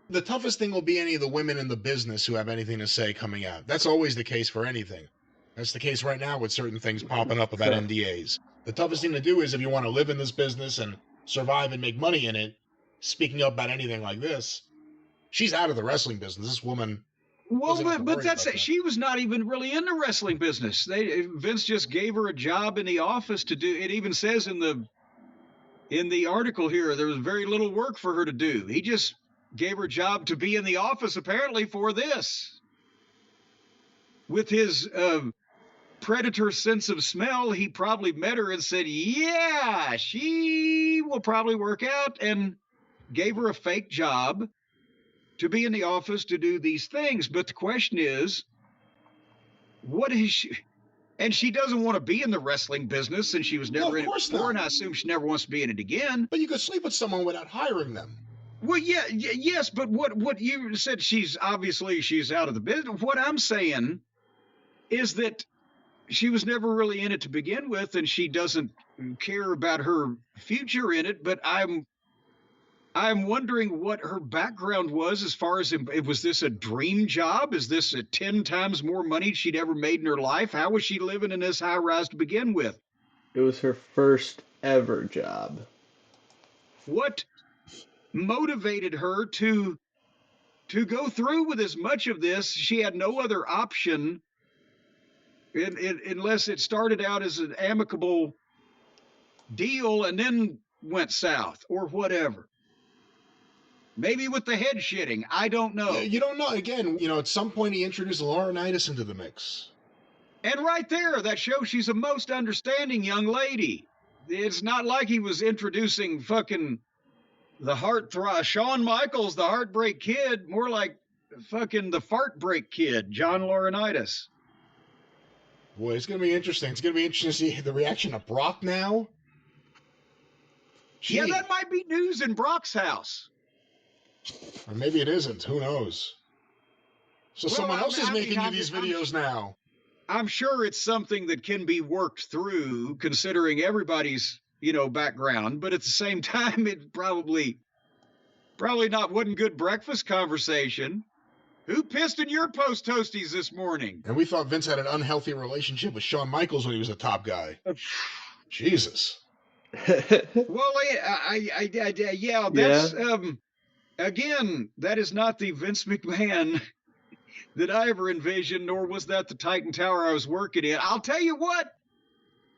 The toughest thing will be any of the women in the business who have anything to say coming out. That's always the case for anything. That's the case right now with certain things popping up about NDAs. The toughest thing to do is, if you want to live in this business and survive and make money in it, speaking up about anything like this. She's out of the wrestling business. This woman. Well, but that's it. She was not even really in the wrestling business. Vince just gave her a job in the office to do. It even says in the article here, there was very little work for her to do. He just gave her a job to be in the office, apparently, for this. With his predator sense of smell, he probably met her and said, yeah, she will probably work out, and gave her a fake job to be in the office to do these things. But the question is, what is she? And she doesn't want to be in the wrestling business, and she was never in it before, and I assume she never wants to be in it again. But you could sleep with someone without hiring them. Well, yes, but what you said, she's out of the business. What I'm saying is that she was never really in it to begin with, and she doesn't care about her future in it. But I'm wondering what her background was, as far as, was this a dream job? Is this 10 times more money she'd ever made in her life? How was she living in this high rise to begin with? It was her first ever job. What motivated her to go through with as much of this? She had no other option unless it started out as an amicable deal and then went south or whatever. Maybe with the head shitting. I don't know. Yeah, you don't know. Again, at some point he introduced Laurinaitis into the mix. And right there, that shows she's a most understanding young lady. It's not like he was introducing fucking Shawn Michaels, the Heartbreak Kid, more like fucking the Fart Break Kid, John Laurinaitis. Boy, it's going to be interesting. It's going to be interesting to see the reaction of Brock now. Yeah, that might be news in Brock's house. Or maybe it isn't. Who knows? So someone else is making you these videos now. I'm sure it's something that can be worked through, considering everybody's background, but at the same time, it probably wasn't good breakfast conversation. Who pissed in your post toasties this morning? And we thought Vince had an unhealthy relationship with Shawn Michaels when he was a top guy. Jesus. Well, yeah, that's again, that is not the Vince McMahon that I ever envisioned, nor was that the Titan Tower I was working in. I'll tell you what,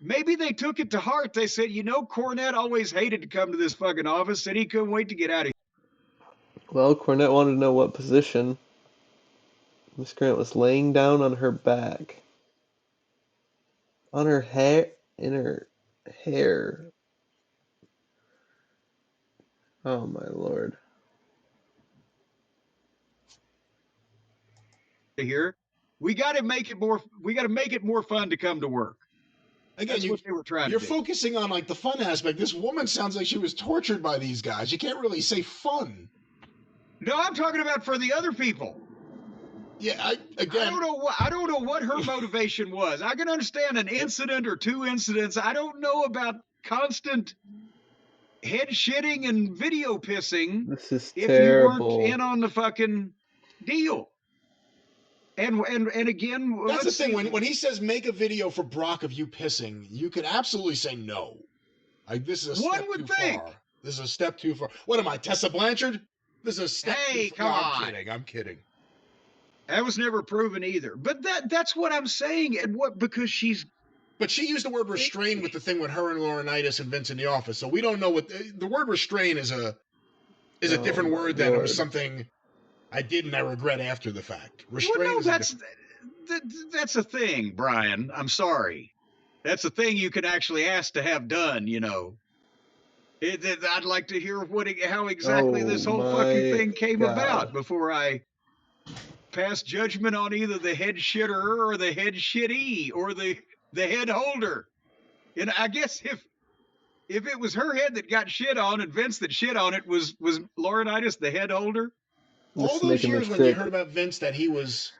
maybe they took it to heart. They said, Cornette always hated to come to this fucking office, and he couldn't wait to get out of here. Well, Cornette wanted to know what position. Miss Grant was laying down on her back. On her hair, in her hair. Oh my lord. Here, we got to make it more fun to come to work. Again, That's what they were trying to you're do. focusing on like the fun aspect. This woman sounds like she was tortured by these guys. You can't really say fun. No, I'm talking about for the other people. Yeah, I don't know what her motivation was. I can understand an incident or two incidents. I don't know about constant head shitting and video pissing. This is if terrible. You weren't in on the fucking deal. And again, that's the thing. When he says make a video for Brock of you pissing, you could absolutely say no. Like, this is a step too far. This is a step too far. What am I, Tessa Blanchard? This is a step too far. Come on. I'm kidding. That was never proven either. But that's what I'm saying. And because she's. But she used the word restrain with the thing with her and Laurinaitis and Vince in the office. So we don't know what the word restrain is a different word than it was something I did and I regret after the fact. Restrain is that's a thing, Brian. I'm sorry. That's a thing you can actually ask to have done, I'd like to hear how exactly this whole fucking thing came about before I pass judgment on either the head shitter or the head shitty or the head holder. And I guess if it was her head that got shit on and Vince that shit on it, was Laurinaitis the head holder? All those years when you heard about Vince that he was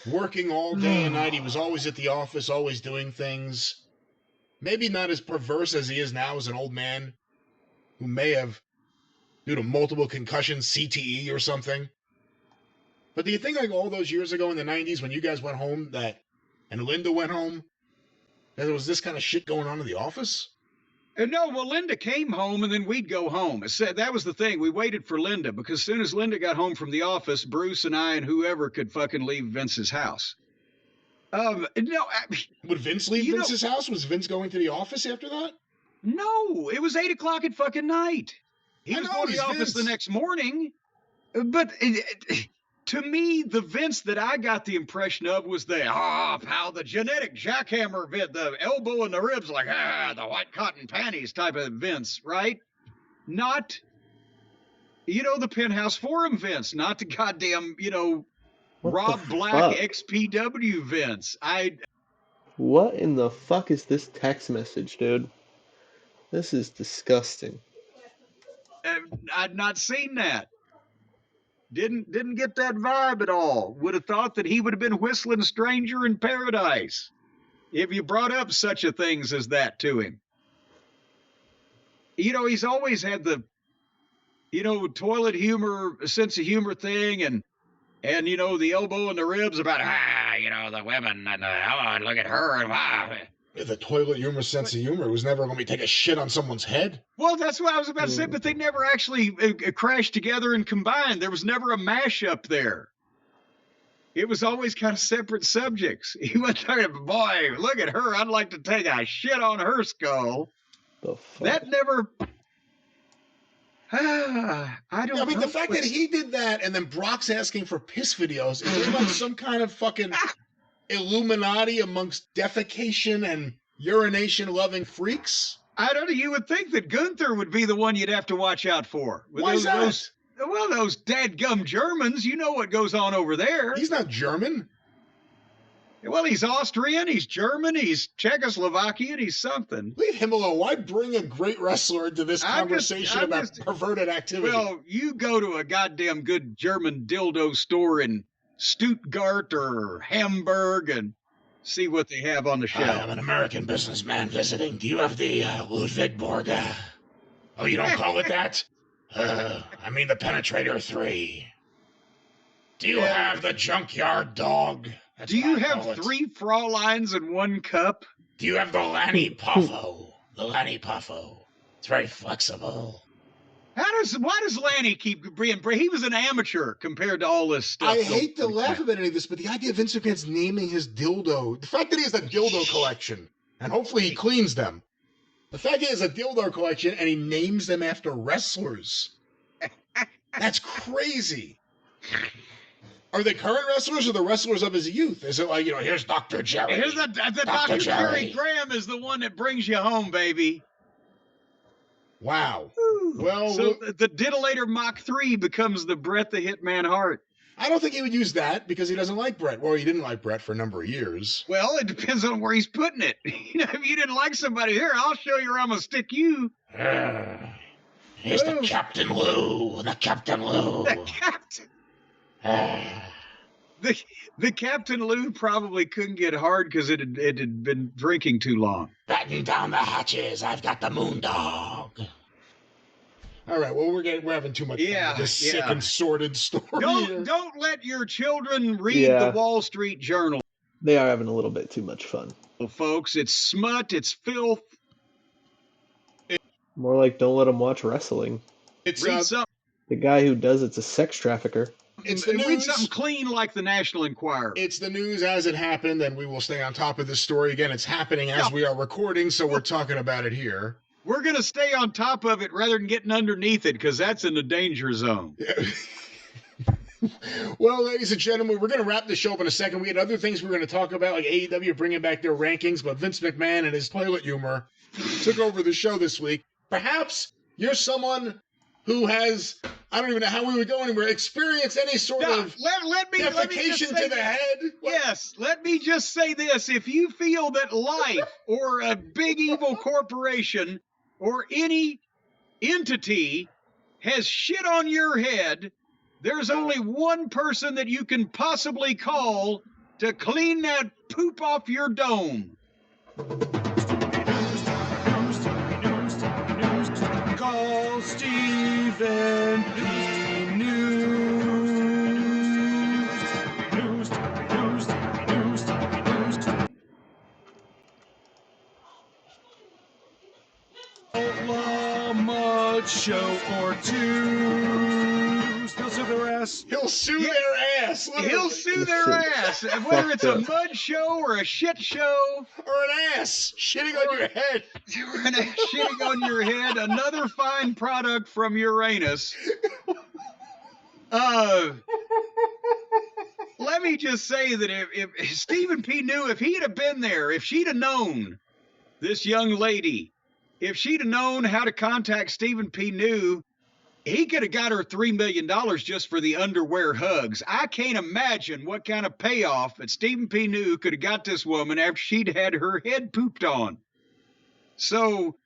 working all day and night, he was always at the office, always doing things. Maybe not as perverse as he is now as an old man who may have, due to multiple concussions, CTE or something. But do you think like all those years ago in the 90s when you guys went home and Linda went home, that there was this kind of shit going on in the office? No, well, Linda came home and then we'd go home. That was the thing. We waited for Linda because as soon as Linda got home from the office, Bruce and I and whoever could fucking leave Vince's house. Would Vince leave Vince's house? Was Vince going to the office after that? No, it was 8:00 at fucking night. He was going to the office the next morning. But to me, the Vince that I got the impression of was the genetic jackhammer, the elbow in the ribs, like, the white cotton panties type of Vince, right? Not, the Penthouse Forum Vince, not the goddamn, Rob Black XPW Vince. What in the fuck is this text message, dude? This is disgusting. I'd not seen that. Didn't get that vibe at all. Would have thought that he would have been whistling Stranger in Paradise if you brought up such a things as that to him. He's always had the, toilet humor, sense of humor thing and the elbow and the ribs about, the women and look at her and the toilet humor, sense of humor was never going to take a shit on someone's head. Well, that's what I was about to say, but they never actually crashed together and combined. There was never a mashup there. It was always kind of separate subjects. He wasn't talking about, boy, look at her. I'd like to take a shit on her skull. That never. I don't know. I mean, the fact that he did that and then Brock's asking for piss videos, is there like some kind of fucking Illuminati amongst defecation and urination-loving freaks? I don't know. You would think that Gunther would be the one you'd have to watch out for. Why is that? Those dadgum Germans, you know what goes on over there. He's not German. Well, he's Austrian, he's German, he's Czechoslovakian, he's something. Leave him alone. Why bring a great wrestler into this conversation about perverted activity? Well, you go to a goddamn good German dildo store in Stuttgart or Hamburg, and see what they have on the Hi, shelf. I'm an American businessman visiting. Do you have the Ludwig Borga? Oh, you don't call it that? I mean the Penetrator 3. Do you have the Junkyard Dog? That's Do what you I have call it. 3 Fraulines in 1 cup? Do you have the Lanny Puffo? The Lanny Puffo. It's very flexible. Why does Lanny keep being? He was an amateur compared to all this stuff. I hate to laugh about any of this, but the idea of Vince McMahon's naming his dildo, the fact that he has a dildo collection, and hopefully he cleans them. The fact that he has a dildo collection and he names them after wrestlers. That's crazy. Are they current wrestlers or the wrestlers of his youth? Is it like, here's Dr. Jerry? Here's the Dr. Jerry Graham is the one that brings you home, baby. Wow. Well, so the Diddlator Mach 3 becomes the Bret the Hitman Hart. I don't think he would use that because he doesn't like Bret. Well, he didn't like Bret for a number of years. Well, it depends on where he's putting it. If you didn't like somebody, here, I'll show you where I'm going to stick you. Here's the Captain Lou. The Captain Lou. The Captain. The Captain Lou probably couldn't get hard because it had been drinking too long. Batten down the hatches. I've got the Moondog. All right. Well, we're having too much fun with this sick and sordid story. Don't let your children read the Wall Street Journal. They are having a little bit too much fun. Well, folks, it's smut. It's filth. More like don't let them watch wrestling. Read something. The guy who does it's a sex trafficker. It's the news. Read something clean like the National Enquirer. It's the news as it happened, and we will stay on top of this story. Again, it's happening as we are recording, so we're talking about it here. We're going to stay on top of it rather than getting underneath it because that's in the danger zone. Well, ladies and gentlemen, we're going to wrap this show up in a second. We had other things we were going to talk about, like AEW bringing back their rankings, but Vince McMahon and his toilet humor took over the show this week. Perhaps you're someone who has, I don't even know how we would go anywhere, experienced any sort of defecation to the head. Yes, let me just say this. If you feel that life or a big evil corporation or any entity has shit on your head, there's only one person that you can possibly call to clean that poop off your dome. Call Stephen P. News. Outlaw mud show or two. He'll sue their ass. He'll sue their ass. Literally. He'll sue their ass. Whether it's a mud show or a shit show. Or an ass shitting on your head. Or an ass shitting on your head. Another fine product from Uranus. Let me just say that if Stephen P. knew, if he'd have been there, if she'd have known, this young lady, if she'd have known how to contact Stephen P. New, he could have got her $3 million just for the underwear hugs. I can't imagine what kind of payoff that Stephen P. New could have got this woman after she'd had her head pooped on. So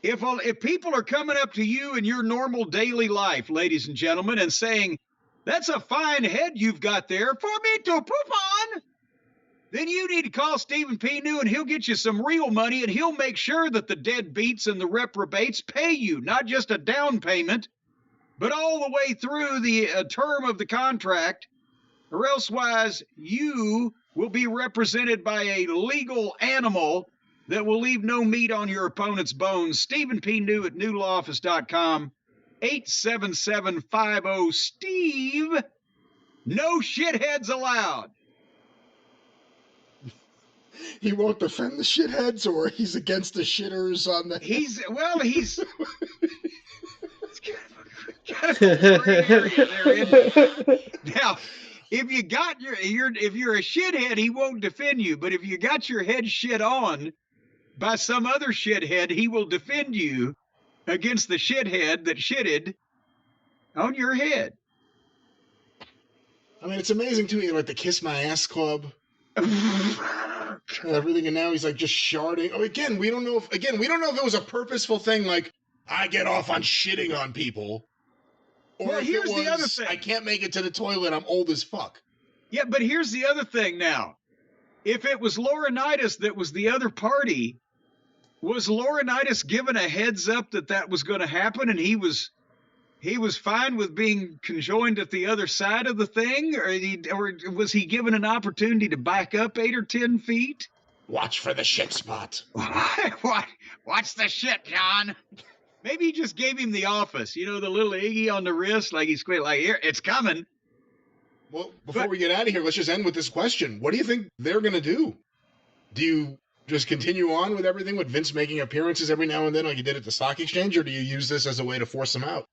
if people are coming up to you in your normal daily life, ladies and gentlemen, and saying, that's a fine head you've got there for me to poop on, then you need to call Stephen P. New and he'll get you some real money and he'll make sure that the deadbeats and the reprobates pay you, not just a down payment, but all the way through the term of the contract, or elsewise you will be represented by a legal animal that will leave no meat on your opponent's bones. Stephen P. New at newlawoffice.com, 877-50-STEVE. No shitheads allowed. He won't defend the shitheads, or he's against the shitters on the... He's kind of a gray area there. Now, if you're a shithead, he won't defend you. But if you got your head shit on by some other shithead, he will defend you against the shithead that shitted on your head. I mean, it's amazing too. Like the Kiss My Ass Club. Everything, and now he's like just sharding. Oh, again, we don't know if it was a purposeful thing, like I get off on shitting on people, or well, if here's it was, the other thing. I can't make it to the toilet. I'm old as fuck. Yeah, but here's the other thing. Now, if it was Laurinaitis that was the other party, was Laurinaitis given a heads up that that was going to happen, and he was fine with being conjoined at the other side of the thing, or was he given an opportunity to back up 8 or 10 feet? Watch for the shit spot. Watch the shit, John. Maybe he just gave him the office, the little Iggy on the wrist, like he's quit, like, here, it's coming. Well, before we get out of here, let's just end with this question. What do you think they're going to do? Do you just continue on with everything with Vince making appearances every now and then like he did at the stock exchange, or do you use this as a way to force him out?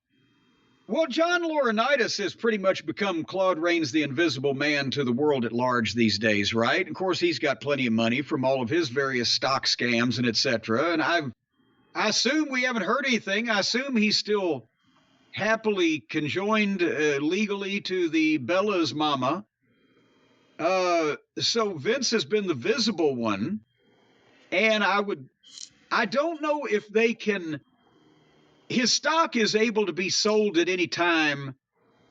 Well, John Laurinaitis has pretty much become Claude Rains, the Invisible Man, to the world at large these days, right? Of course, he's got plenty of money from all of his various stock scams and et cetera. And I assume we haven't heard anything. I assume he's still happily conjoined legally to the Bella's mama. So Vince has been the visible one. And I don't know if they can, his stock is able to be sold at any time.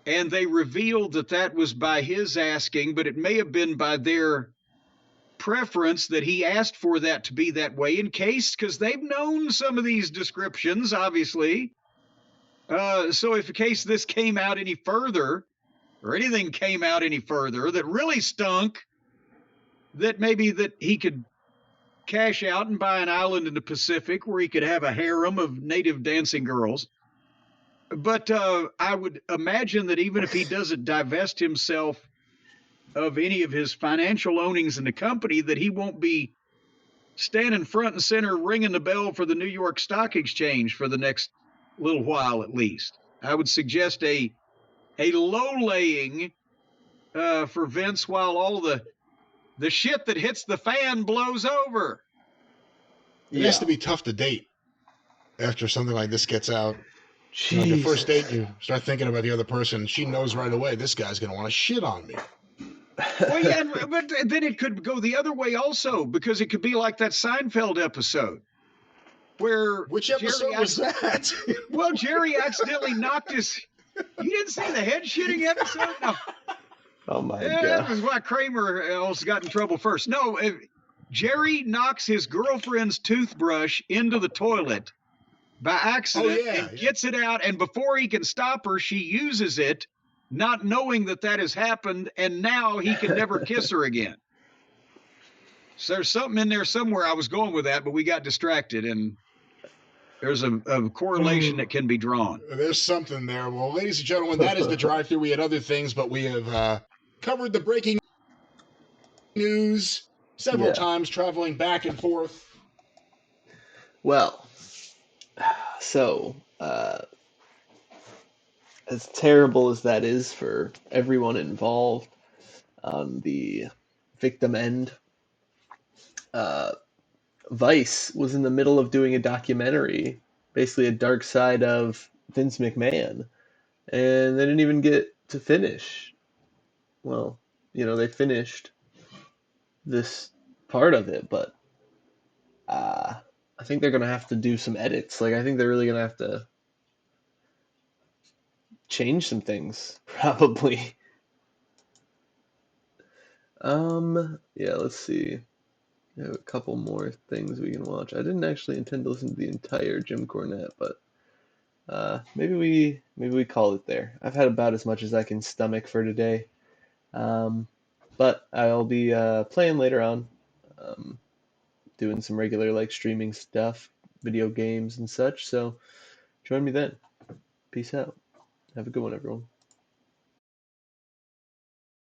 And they revealed that that was by his asking, but it may have been by their preference that he asked for that to be that way in case, because they've known some of these descriptions, obviously. So if in case this came out any further, or anything came out any further that really stunk, that maybe that he could cash out and buy an island in the Pacific where he could have a harem of native dancing girls. But I would imagine that even if he doesn't divest himself of any of his financial ownings in the company, that he won't be standing front and center ringing the bell for the New York Stock Exchange for the next little while at least. I would suggest a low laying for Vince while all the shit that hits the fan blows over. It has to be tough to date after something like this gets out. Jeez. Like the first date, you start thinking about the other person. She knows right away, this guy's going to want to shit on me. Well, yeah, but then it could go the other way also, because it could be like that Seinfeld episode where Which episode was that? Well, Jerry accidentally knocked his. You didn't see the head shitting episode? No. Oh my God. That was why Kramer almost got in trouble first. No, Jerry knocks his girlfriend's toothbrush into the toilet by accident and gets it out, and before he can stop her, she uses it, not knowing that has happened, and now he can never kiss her again. So there's something in there somewhere. I was going with that, but we got distracted, and there's a correlation that can be drawn. There's something there. Well, ladies and gentlemen, that is the drive-thru. We had other things, but we have covered the breaking news several times, traveling back and forth. Well, so as terrible as that is for everyone involved on the victim end, Vice was in the middle of doing a documentary, basically a dark side of Vince McMahon, and they didn't even get to finish. Well, they finished this part of it, but I think they're going to have to do some edits. Like, I think they're really going to have to change some things, probably. Yeah, let's see. I have a couple more things we can watch. I didn't actually intend to listen to the entire Jim Cornette, but maybe we call it there. I've had about as much as I can stomach for today. But I'll be playing later on, doing some regular streaming stuff, video games and such. So join me then. Peace out. Have a good one, everyone.